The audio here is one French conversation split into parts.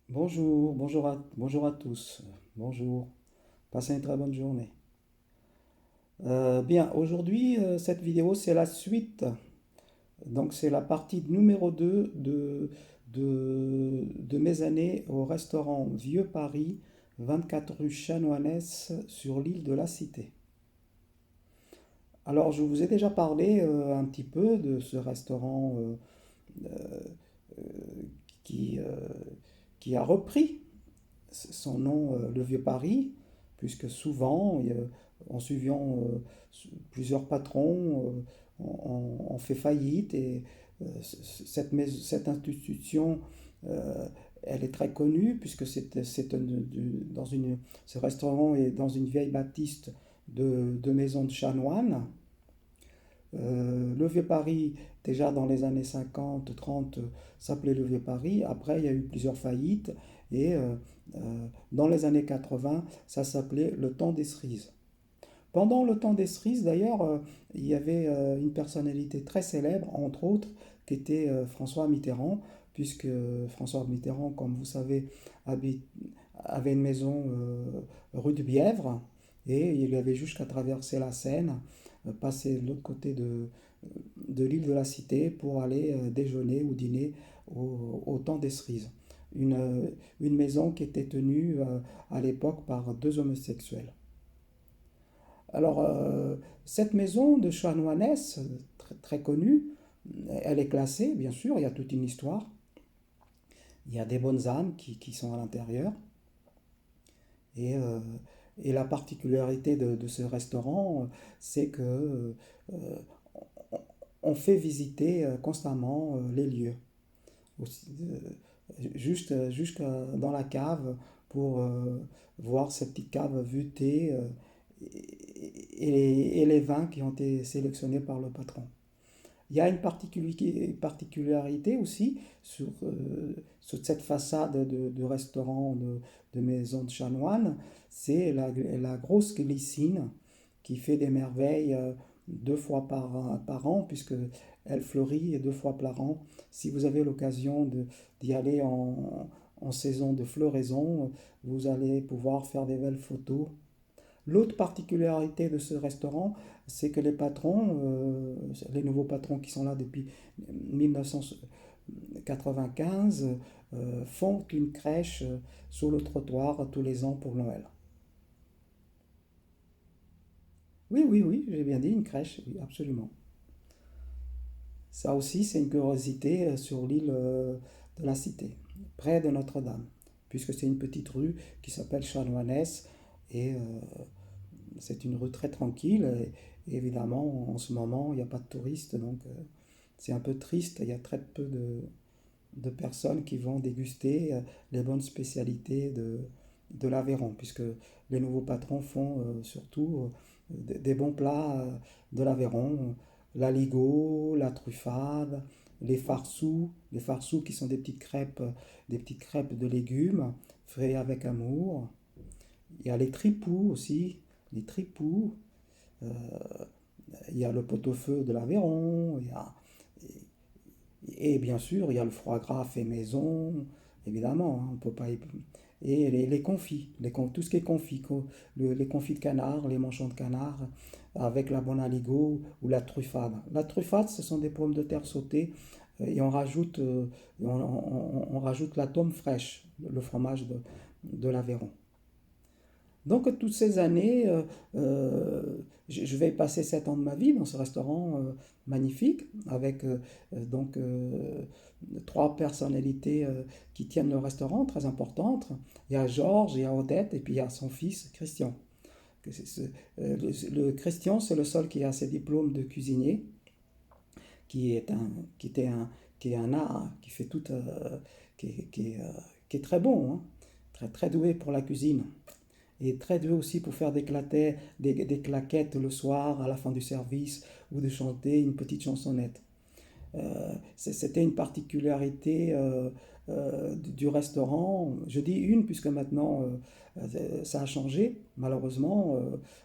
Bonjour à tous. Bonjour. Passez une très bonne journée. Bien, aujourd'hui, cette vidéo, c'est la suite. Donc, c'est la partie numéro 2 de mes années au restaurant Vieux Paris, 24 rue Chanoinesse, sur l'île de la Cité. Alors, je vous ai déjà parlé un petit peu de ce restaurant qui, qui a repris son nom, le Vieux Paris, puisque souvent, en suivant plusieurs patrons, on fait faillite et cette institution, euh, elle est très connue puisque ce restaurant est dans une vieille bâtisse de maisons de chanoines. Le Vieux-Paris, déjà dans les années 50, 30, s'appelait le Vieux-Paris. Après, il y a eu plusieurs faillites. Et dans les années 80, ça s'appelait le temps des cerises. Pendant le temps des cerises, d'ailleurs, il y avait une personnalité très célèbre, entre autres, qui était François Mitterrand, puisque François Mitterrand, comme vous savez, habite- avait une maison rue de Bièvre, et il avait juste qu'à traverser la Seine, passer de l'autre côté de l'île de la Cité pour aller déjeuner ou dîner au temps des cerises. Une maison qui était tenue à l'époque par deux homosexuels. Alors, cette maison de Chanoinesse, très, très connue, elle est classée, bien sûr, il y a toute une histoire. Il y a des bonnes âmes qui sont à l'intérieur. Et, euh, et la particularité de ce restaurant, c'est que on fait visiter constamment les lieux. Aussi, jusque dans la cave pour voir ces petites caves vutées et les vins qui ont été sélectionnés par le patron. Il y a une particularité aussi sur cette façade de restaurant de maison de chanoine, c'est la grosse glycine qui fait des merveilles deux fois par an, puisque elle fleurit deux fois par an. Si vous avez l'occasion d'y aller en saison de floraison, vous allez pouvoir faire des belles photos. L'autre particularité de ce restaurant, c'est que les patrons, les nouveaux patrons qui sont là depuis 1995, font une crèche sur le trottoir tous les ans pour Noël. Oui, oui, oui, j'ai bien dit une crèche, oui, absolument. Ça aussi, c'est une curiosité sur l'île de la Cité, près de Notre-Dame, puisque c'est une petite rue qui s'appelle Chanoinesse et c'est une rue très tranquille. Et évidemment, en ce moment, il n'y a pas de touristes, donc c'est un peu triste. Il y a très peu de personnes qui vont déguster les bonnes spécialités de l'Aveyron, puisque les nouveaux patrons font surtout des bons plats de l'Aveyron, l'aligot, la truffade, les farsous qui sont des petites crêpes de légumes frais avec amour. Il y a les tripous aussi, les tripous. Euh, il y a le pot-au-feu de l'Aveyron. Et bien sûr, il y a le foie gras fait maison. Évidemment, hein, on peut pas. Et les confits, tout ce qui est confit, les confits de canard, les manchons de canard, avec la bonne aligot ou la truffade. La truffade, ce sont des pommes de terre sautées et on rajoute la tome fraîche, le fromage de l'Aveyron. Donc toutes ces années, je vais passer 7 ans de ma vie dans ce restaurant magnifique avec trois personnalités qui tiennent le restaurant, très importantes. Il y a Georges, il y a Odette et puis il y a son fils Christian. Le Christian, c'est le seul qui a ses diplômes de cuisinier, qui est un, qui était un, qui est un art, qui fait tout, qui est très bon, hein, très, très doué pour la cuisine. Et très doué aussi pour faire des claquettes le soir à la fin du service ou de chanter une petite chansonnette. C'était une particularité du restaurant. Je dis une puisque maintenant ça a changé malheureusement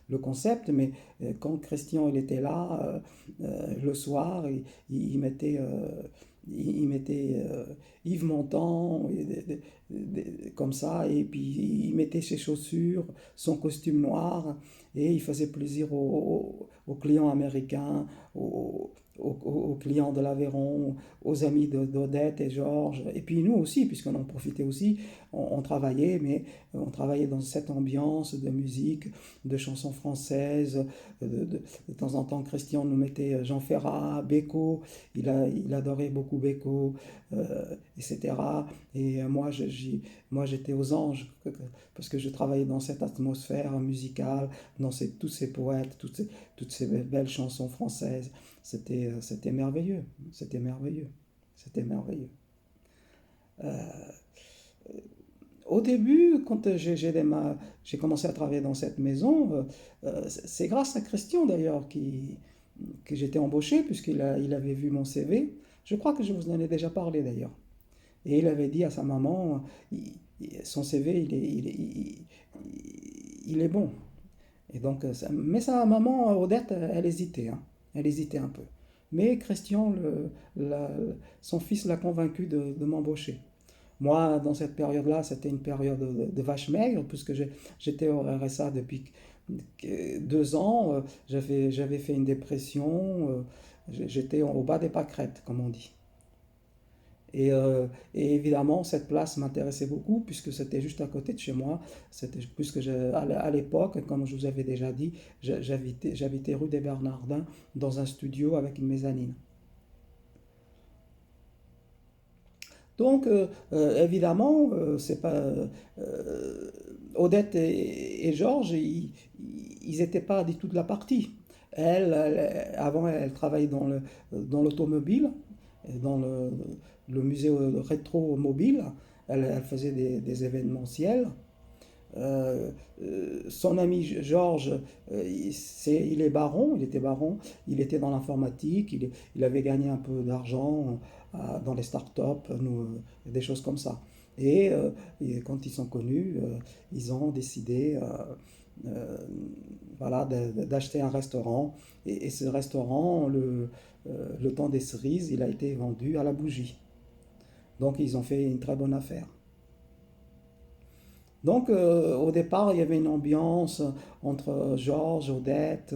le concept, mais quand Christian il était là le soir, il mettait il mettait Yves Montand, comme ça, et puis il mettait ses chaussures, son costume noir, et il faisait plaisir aux clients américains, aux clients de l'Aveyron, aux amis d'Odette et Georges, et puis nous aussi, puisqu'on en profitait aussi, on travaillait, mais on travaillait dans cette ambiance de musique, de chansons françaises, de temps en temps Christian nous mettait Jean Ferrat, Beko, il adorait beaucoup Beko, etc. Et moi j'étais aux anges, parce que je travaillais dans cette atmosphère musicale, dans tous ces poètes, toutes ces belles chansons françaises. C'était merveilleux, c'était merveilleux, c'était merveilleux. Au début, quand j'ai commencé à travailler dans cette maison, c'est grâce à Christian d'ailleurs que j'étais embauché, il avait vu mon CV. Je crois que je vous en ai déjà parlé d'ailleurs. Et il avait dit à sa maman, son CV, il est bon. Et donc, mais sa maman, Odette, elle hésitait, hein. Elle hésitait un peu. Mais Christian, la- son fils l'a convaincu de m'embaucher. Moi, dans cette période-là, c'était une période de vache maigre, puisque j'étais au RSA depuis 2 ans. J'avais fait une dépression. J'étais au bas des pâquerettes, comme on dit. Et évidemment, cette place m'intéressait beaucoup puisque c'était juste à côté de chez moi. À l'époque, comme je vous avais déjà dit, j'habitais rue des Bernardins dans un studio avec une mezzanine. Donc, évidemment, c'est pas Odette et Georges, ils n'étaient pas du tout de la partie. Avant, elle travaillait dans l'automobile, dans le musée rétro mobile. Elle faisait des événementiels. Son ami Georges, il est baron, il était baron, il était dans l'informatique, il avait gagné un peu d'argent dans les startups, des choses comme ça. Et quand ils sont connus, ils ont décidé euh, voilà, d'acheter un restaurant. Et ce restaurant, le temps des cerises, il a été vendu à la bougie. Donc ils ont fait une très bonne affaire. Donc, au départ, il y avait une ambiance entre Georges, Odette,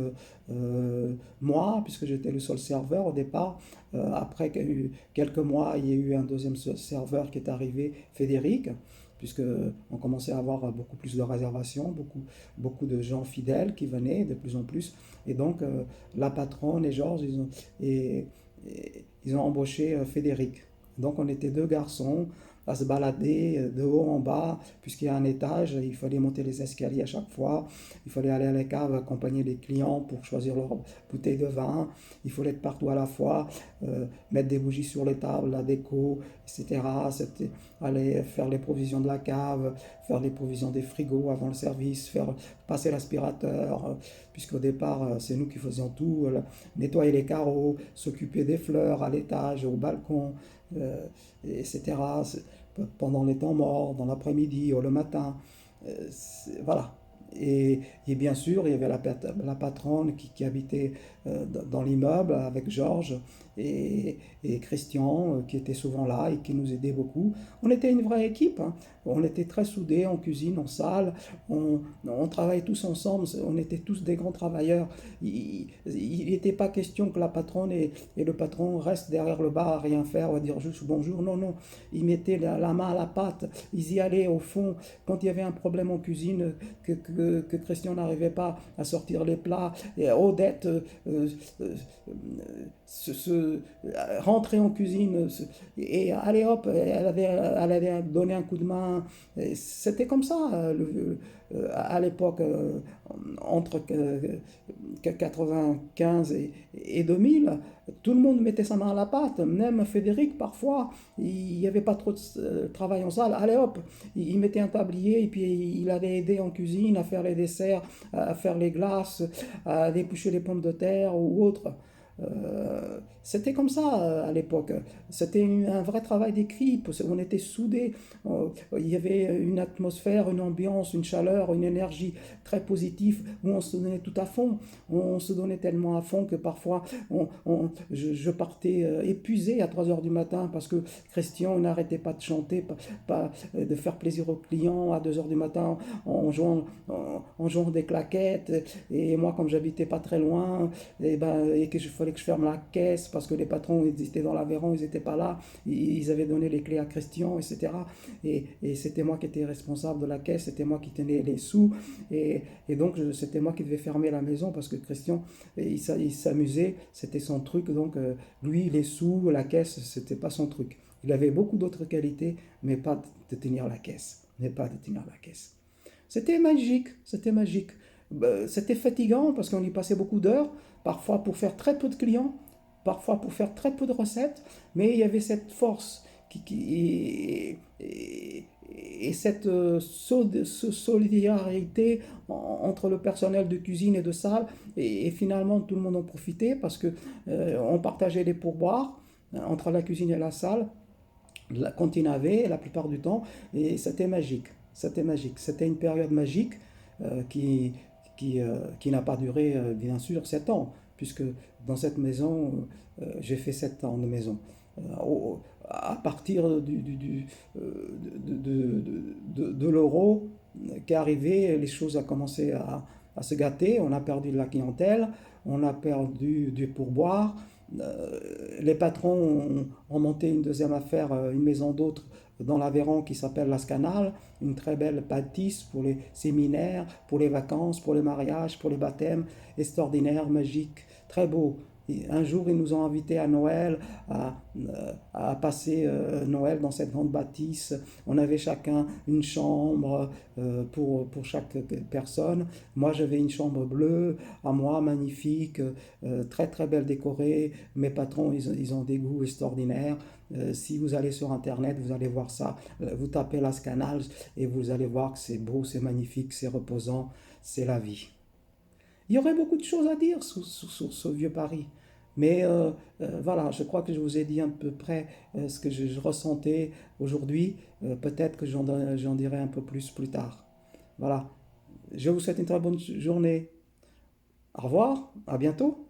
moi, puisque j'étais le seul serveur au départ. Après quelques mois, il y a eu un deuxième serveur qui est arrivé, Frédéric, puisque on commençait à avoir beaucoup plus de réservations, beaucoup de gens fidèles qui venaient de plus en plus. Et donc, la patronne et Georges, ils ont embauché Frédéric. Donc, on était deux garçons à se balader de haut en bas, puisqu'il y a un étage, il fallait monter les escaliers à chaque fois, il fallait aller à la cave accompagner les clients pour choisir leur bouteille de vin, il fallait être partout à la fois, mettre des bougies sur les tables, la déco, etc. C'était aller faire les provisions de la cave, faire les provisions des frigos avant le service, faire passer l'aspirateur, puisqu'au départ, c'est nous qui faisions tout, nettoyer les carreaux, s'occuper des fleurs à l'étage, au balcon, euh, etc. Pendant les temps morts, dans l'après-midi ou le matin. Voilà. Et bien sûr, il y avait la patronne qui habitait dans l'immeuble avec Georges et Christian qui était souvent là et qui nous aidait beaucoup. On était une vraie équipe, hein. On était très soudés en cuisine, en salle, on travaillait tous ensemble, on était tous des grands travailleurs. Il n'était pas question que la patronne et le patron restent derrière le bar à rien faire, à dire juste bonjour. Non, non, ils mettaient la main à la pâte, ils y allaient au fond. Quand il y avait un problème en cuisine, que Christian n'arrivait pas à sortir les plats, et Odette rentrer en cuisine et allez hop, elle avait donné un coup de main. C'était comme ça à l'époque, entre 95 et 2000, tout le monde mettait sa main à la pâte, même Frédéric parfois, il n'y avait pas trop de travail en salle, allez hop, il mettait un tablier et puis il allait aider en cuisine à faire les desserts, à faire les glaces, à dépoucher les pommes de terre ou autre. C'était comme ça à l'époque. C'était un vrai travail d'équipe. On était soudés. Il y avait une atmosphère, une ambiance, une chaleur, une énergie très positive où on se donnait tout à fond. On se donnait tellement à fond que parfois je partais épuisé à 3 heures du matin parce que Christian n'arrêtait pas de chanter, de faire plaisir aux clients à 2 heures du matin en jouant des claquettes. Et moi, comme j'habitais pas très loin, et que je fallait que je ferme la caisse parce que les patrons ils étaient dans l'Aveyron, ils n'étaient pas là, ils avaient donné les clés à Christian, etc. Et c'était moi qui étais responsable de la caisse, c'était moi qui tenais les sous, et donc c'était moi qui devais fermer la maison parce que Christian, il s'amusait, c'était son truc, donc lui, les sous, la caisse, c'était pas son truc. Il avait beaucoup d'autres qualités, mais pas de tenir la caisse, mais pas de tenir la caisse. C'était magique, c'était magique. C'était fatigant parce qu'on y passait beaucoup d'heures, parfois pour faire très peu de clients, parfois pour faire très peu de recettes, mais il y avait cette force et cette solidarité entre le personnel de cuisine et de salle, et finalement tout le monde en profitait parce que on partageait les pourboires entre la cuisine et la salle, quand il y en avait, la plupart du temps, et c'était magique. C'était magique. C'était une période magique euh, qui, qui n'a pas duré, bien sûr, 7 ans, puisque dans cette maison, j'ai fait 7 ans de maison. À partir de l'euro qui est arrivé, les choses ont commencé à se gâter. On a perdu de la clientèle, on a perdu du pourboire. Les patrons ont monté une deuxième affaire, une maison d'hôtes dans l'Aveyron qui s'appelle Las Canales, une très belle bâtisse pour les séminaires, pour les vacances, pour les mariages, pour les baptêmes, extraordinaire, magique, très beau. Un jour, ils nous ont invités à Noël, à passer Noël dans cette grande bâtisse. On avait chacun une chambre pour chaque personne. Moi, j'avais une chambre bleue, à moi, magnifique, très très belle décorée. Mes patrons, ils ont des goûts extraordinaires. Si vous allez sur Internet, vous allez voir ça. Vous tapez Las Canals et vous allez voir que c'est beau, c'est magnifique, c'est reposant, c'est la vie. Il y aurait beaucoup de choses à dire sur ce vieux Paris. Mais voilà, je crois que je vous ai dit à peu près ce que je ressentais aujourd'hui. Peut-être que j'en dirai un peu plus tard. Voilà. Je vous souhaite une très bonne journée. Au revoir, à bientôt.